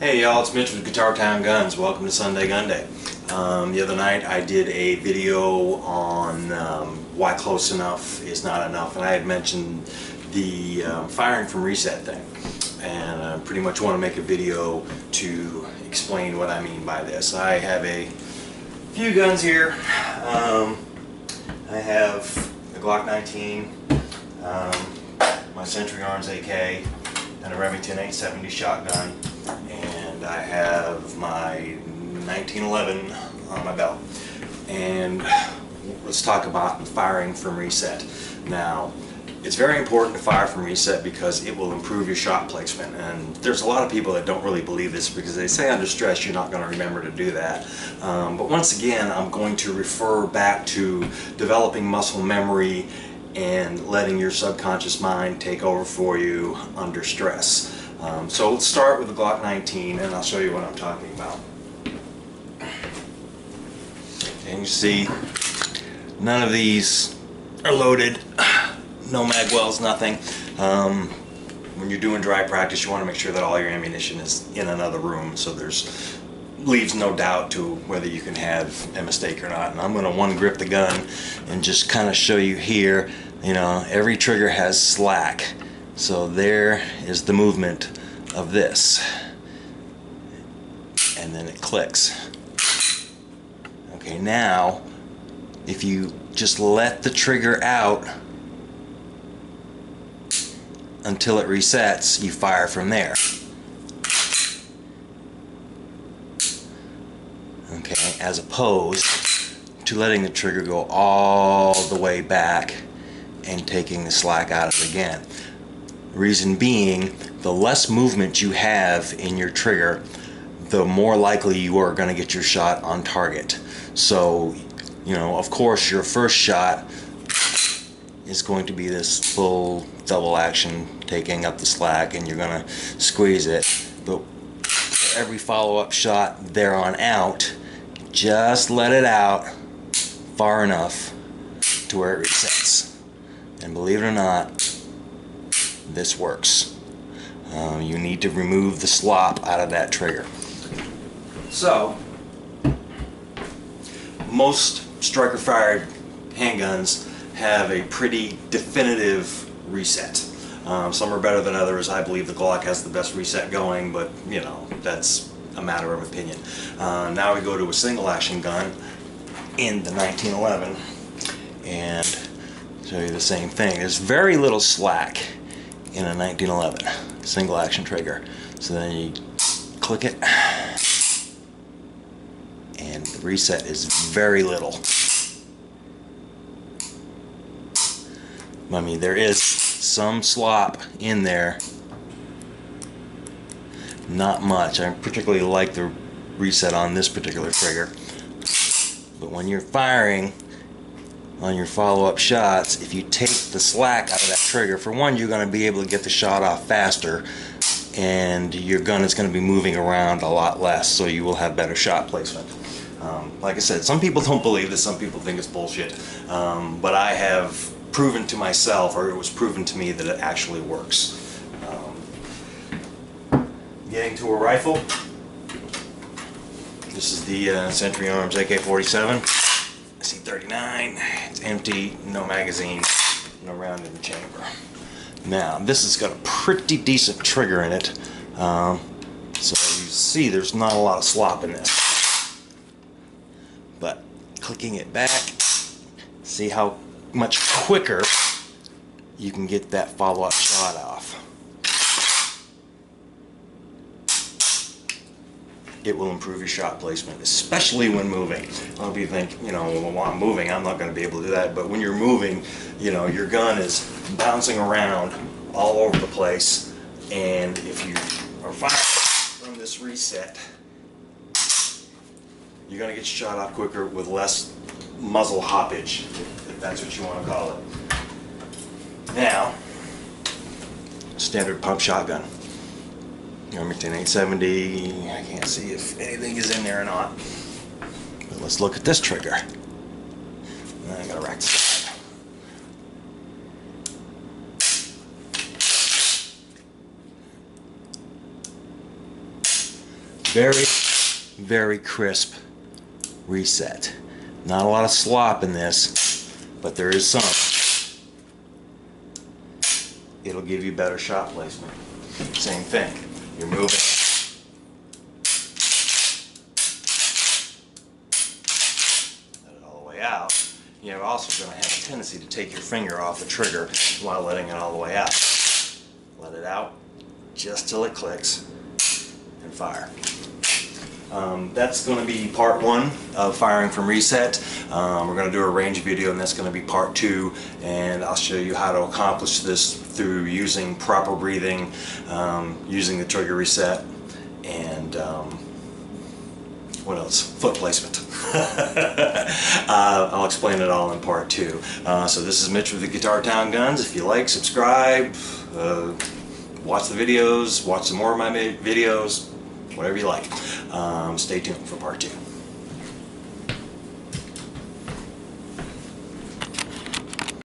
Hey y'all, it's Mitch with Guitar Time Guns. Welcome to Sunday Gun Day. The other night I did a video on why close enough is not enough, and I had mentioned the firing from reset thing, and I pretty much want to make a video to explain what I mean by this. I have a few guns here. I have the Glock 19, my Century Arms AK, and a Remington 870 shotgun, and I have my 1911 on my belt. And let's talk about firing from reset. Now, it's very important to fire from reset because it will improve your shot placement, and there's a lot of people that don't really believe this because they say under stress you're not going to remember to do that. But once again, I'm going to refer back to developing muscle memory and letting your subconscious mind take over for you under stress. So let's start with the Glock 19 and I'll show you what I'm talking about. And you see, none of these are loaded, no mag wells, nothing. When you're doing dry practice, you want to make sure that all your ammunition is in another room, so leaves no doubt to whether you can have a mistake or not. And I'm going to one grip the gun and just kind of show you here, you know, every trigger has slack. So there is the movement of this. And then it clicks. Okay, now if you just let the trigger out until it resets, you fire from there. Okay, as opposed to letting the trigger go all the way back and taking the slack out of it again. Reason being, the less movement you have in your trigger, the more likely you are going to get your shot on target. So, you know, of course your first shot is going to be this full double action, taking up the slack, and you're going to squeeze it. But for every follow-up shot there on out, just let it out far enough to where it resets. And believe it or not, this works. You need to remove the slop out of that trigger. So, most striker fired handguns have a pretty definitive reset. Some are better than others. I believe the Glock has the best reset going, but you know, that's a matter of opinion. Now we go to a single action gun in the 1911 and show you the same thing. There's very little slack in a 1911 single action trigger. So then you click it and the reset is very little. I mean, there is some slop in there, not much. I particularly like the reset on this particular trigger, but when you're firing on your follow-up shots, if you take the slack out of that trigger, for one, you're going to be able to get the shot off faster, and your gun is going to be moving around a lot less, so you will have better shot placement. Like I said, some people don't believe this, some people think it's bullshit, but I have proven to myself, or it was proven to me, that it actually works. Getting to a rifle, this is the Century Arms AK47 C39. It's empty, no magazine, no round in the chamber. Now, this has got a pretty decent trigger in it, so you see there's not a lot of slop in this. But clicking it back, see how much quicker you can get that follow-up shot off. It will improve your shot placement, especially when moving. A lot of you think, you know, well, while I'm moving, I'm not going to be able to do that. But when you're moving, you know, your gun is bouncing around all over the place. And if you are firing from this reset, you're going to get your shot off quicker with less muzzle hoppage, if that's what you want to call it. Now, standard pump shotgun. Remington 870, I can't see if anything is in there or not. But let's look at this trigger. I gotta rack this up. Very, very crisp reset. Not a lot of slop in this, but there is some. It'll give you better shot placement. Same thing. You're moving. Let it all the way out. You're also going to have a tendency to take your finger off the trigger while letting it all the way out. Let it out just till it clicks and fire. That's going to be part 1 of firing from Reset. We're going to do a range video, and that's going to be part 2, and I'll show you how to accomplish this through using proper breathing, using the trigger reset, and what else? Foot placement. I'll explain it all in part 2. So this is Mitch with the Guitar Town Guns. If you like, subscribe, watch the videos, watch some more of my videos, whatever you like. Stay tuned for part 2.